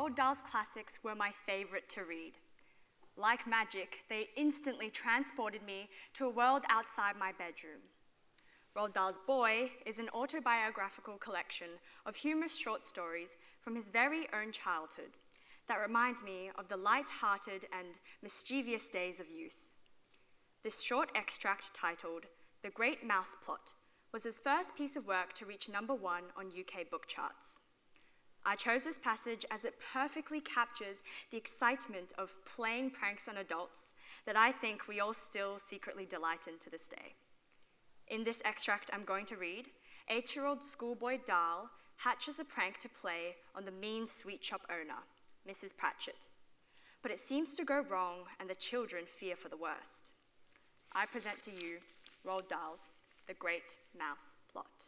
Roald Dahl's classics were my favorite to read. Like magic, they instantly transported me to a world outside my bedroom. Roald Dahl's Boy is an autobiographical collection of humorous short stories from his very own childhood that remind me of the light-hearted and mischievous days of youth. This short extract titled The Great Mouse Plot was his first piece of work to reach #1 on UK book charts. I chose this passage as it perfectly captures the excitement of playing pranks on adults that I think we all still secretly delight in to this day. In this extract I'm going to read, 8-year-old schoolboy Dahl hatches a prank to play on the mean sweet shop owner, Mrs. Pratchett. But it seems to go wrong and the children fear for the worst. I present to you Roald Dahl's The Great Mouse Plot.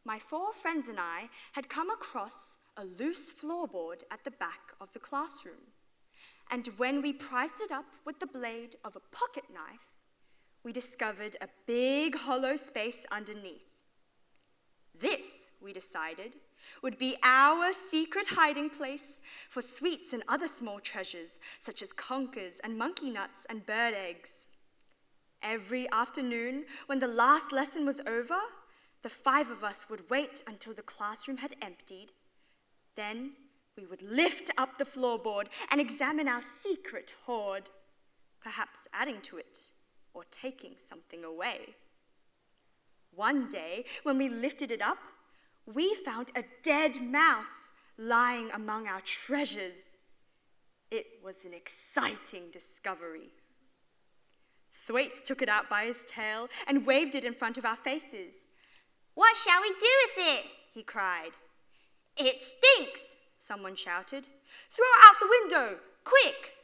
My 4 friends and I had come across a loose floorboard at the back of the classroom, and when we prized it up with the blade of a pocket knife, we discovered a big hollow space underneath. This, we decided, would be our secret hiding place for sweets and other small treasures, such as conkers and monkey nuts and bird eggs. Every afternoon, when the last lesson was over, the 5 of us would wait until the classroom had emptied. Then we would lift up the floorboard and examine our secret hoard, perhaps adding to it or taking something away. One day, when we lifted it up, we found a dead mouse lying among our treasures. It was an exciting discovery. Thwaites took it out by his tail and waved it in front of our faces. "What shall we do with it?" he cried. "It stinks," someone shouted. "Throw it out the window, quick!"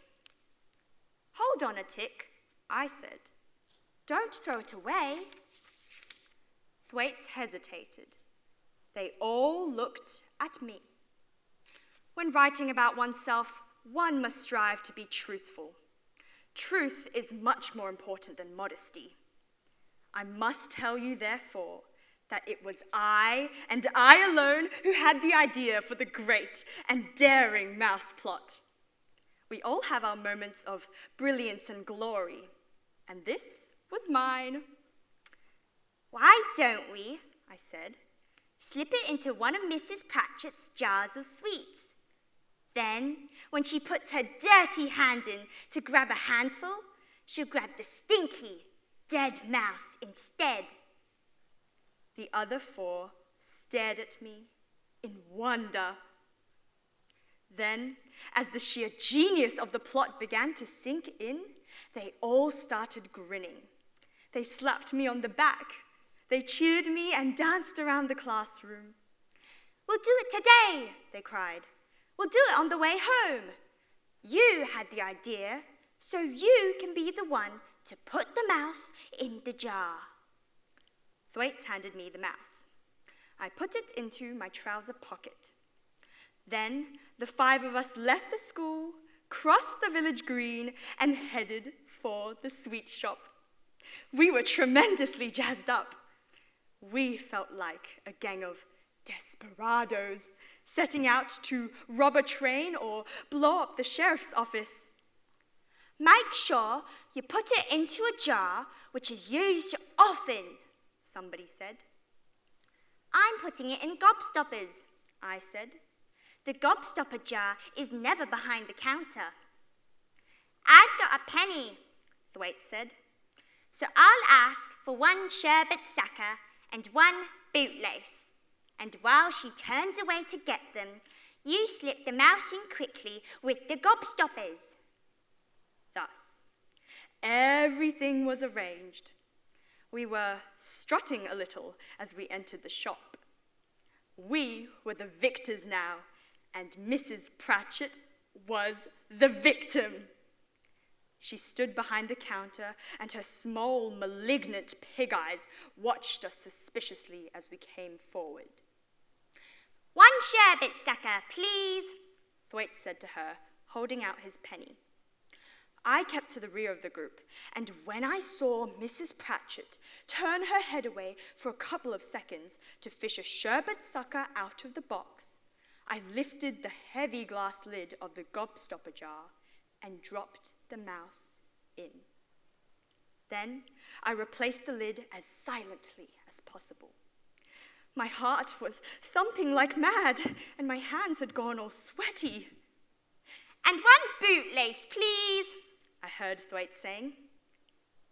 "Hold on a tick," I said. "Don't throw it away." Thwaites hesitated. They all looked at me. When writing about oneself, one must strive to be truthful. Truth is much more important than modesty. I must tell you, therefore, that it was I, and I alone, who had the idea for the great and daring mouse plot. We all have our moments of brilliance and glory, and this was mine. "Why don't we," I said, "slip it into one of Mrs. Pratchett's jars of sweets? Then, when she puts her dirty hand in to grab a handful, she'll grab the stinky, dead mouse instead." The other 4 stared at me in wonder. Then, as the sheer genius of the plot began to sink in, they all started grinning. They slapped me on the back. They cheered me and danced around the classroom. "We'll do it today," they cried. "We'll do it on the way home. You had the idea, so you can be the one to put the mouse in the jar." Thwaites handed me the mouse. I put it into my trouser pocket. Then the 5 of us left the school, crossed the village green, and headed for the sweet shop. We were tremendously jazzed up. We felt like a gang of desperados setting out to rob a train or blow up the sheriff's office. "Make sure you put it into a jar which is used often," somebody said. "I'm putting it in gobstoppers," I said. "The gobstopper jar is never behind the counter." "I've got a penny," Thwaites said. "So I'll ask for 1 sherbet sucker and 1 bootlace. And while she turns away to get them, you slip the mouse in quickly with the gobstoppers." Thus, everything was arranged. We were strutting a little as we entered the shop. We were the victors now, and Mrs. Pratchett was the victim. She stood behind the counter, and her small, malignant pig eyes watched us suspiciously as we came forward. "1 sherbet sucker, please," Thwaites said to her, holding out his penny. I kept to the rear of the group, and when I saw Mrs. Pratchett turn her head away for a couple of seconds to fish a sherbet sucker out of the box, I lifted the heavy glass lid of the gobstopper jar and dropped the mouse in. Then I replaced the lid as silently as possible. My heart was thumping like mad, and my hands had gone all sweaty. "And one bootlace, please," I heard Thwaites saying.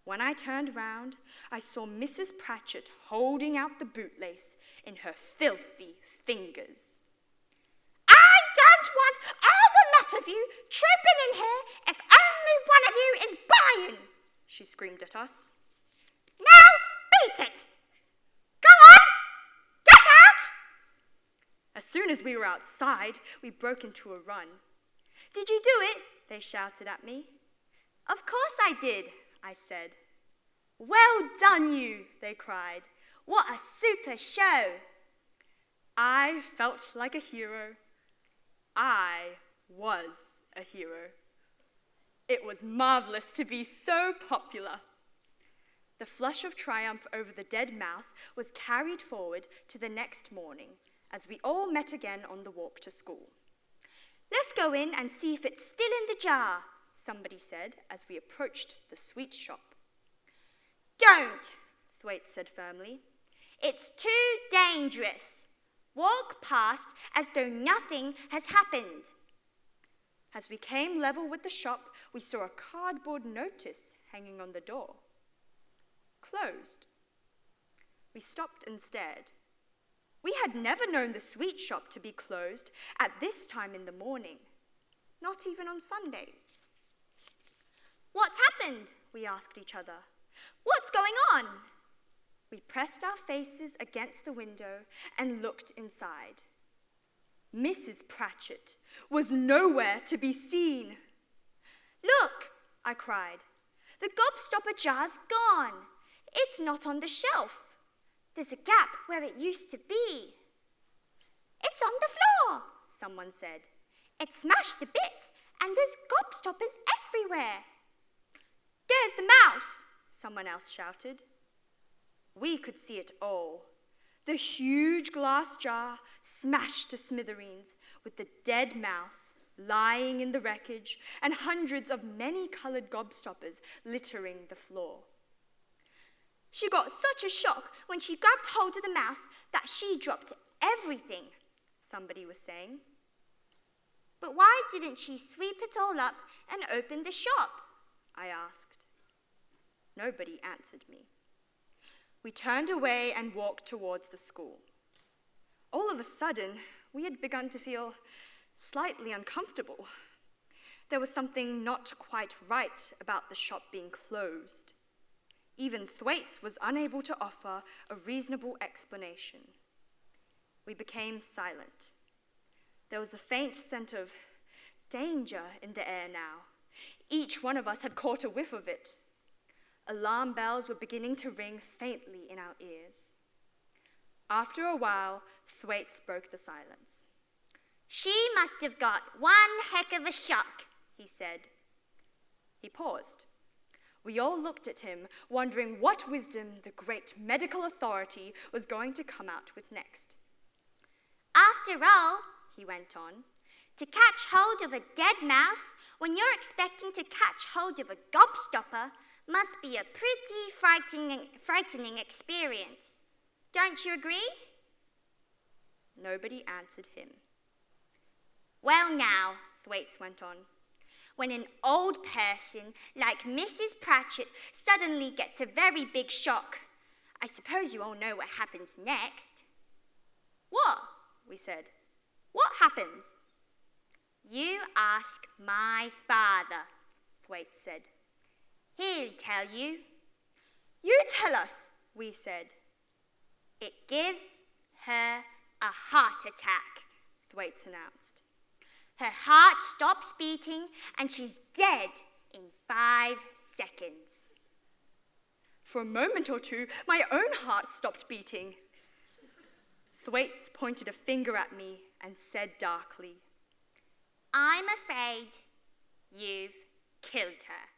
When I turned round, I saw Mrs. Pratchett holding out the bootlace in her filthy fingers. "I don't want all the lot of you trooping in here if only one of you is buying," she screamed at us. "Now beat it! Go on! Get out!" As soon as we were outside, we broke into a run. "Did you do it?" they shouted at me. "Of course I did," I said. "Well done you," they cried. "What a super show." I felt like a hero. I was a hero. It was marvelous to be so popular. The flush of triumph over the dead mouse was carried forward to the next morning as we all met again on the walk to school. "Let's go in and see if it's still in the jar," somebody said as we approached the sweet shop. "Don't," Thwaites said firmly. "It's too dangerous. Walk past as though nothing has happened." As we came level with the shop, we saw a cardboard notice hanging on the door. Closed. We stopped and stared. We had never known the sweet shop to be closed at this time in the morning, not even on Sundays. "What's happened?" we asked each other. "What's going on?" We pressed our faces against the window and looked inside. Mrs. Pratchett was nowhere to be seen. "Look," I cried. "The gobstopper jar's gone. It's not on the shelf. There's a gap where it used to be." "It's on the floor," someone said. "It's smashed to bits and there's gobstoppers everywhere." "There's the mouse," someone else shouted. We could see it all. The huge glass jar smashed to smithereens with the dead mouse lying in the wreckage and hundreds of many-coloured gobstoppers littering the floor. "She got such a shock when she grabbed hold of the mouse that she dropped everything," somebody was saying. "But why didn't she sweep it all up and open the shop?" I asked. Nobody answered me. We turned away and walked towards the school. All of a sudden, we had begun to feel slightly uncomfortable. There was something not quite right about the shop being closed. Even Thwaites was unable to offer a reasonable explanation. We became silent. There was a faint scent of danger in the air now. Each one of us had caught a whiff of it. Alarm bells were beginning to ring faintly in our ears. After a while, Thwaites broke the silence. "She must have got one heck of a shock," he said. He paused. We all looked at him, wondering what wisdom the great medical authority was going to come out with next. "After all," he went on, "to catch hold of a dead mouse when you're expecting to catch hold of a gobstopper must be a pretty frightening experience. Don't you agree?" Nobody answered him. "Well now," Thwaites went on, "when an old person like Mrs. Pratchett suddenly gets a very big shock, I suppose you all know what happens next." "What?" we said. "What happens?" "You ask my father," Thwaites said. "He'll tell you." "You tell us," we said. "It gives her a heart attack," Thwaites announced. "Her heart stops beating and she's dead in 5 seconds. For a moment or two, my own heart stopped beating. Thwaites pointed a finger at me and said darkly, "I'm afraid you've killed her."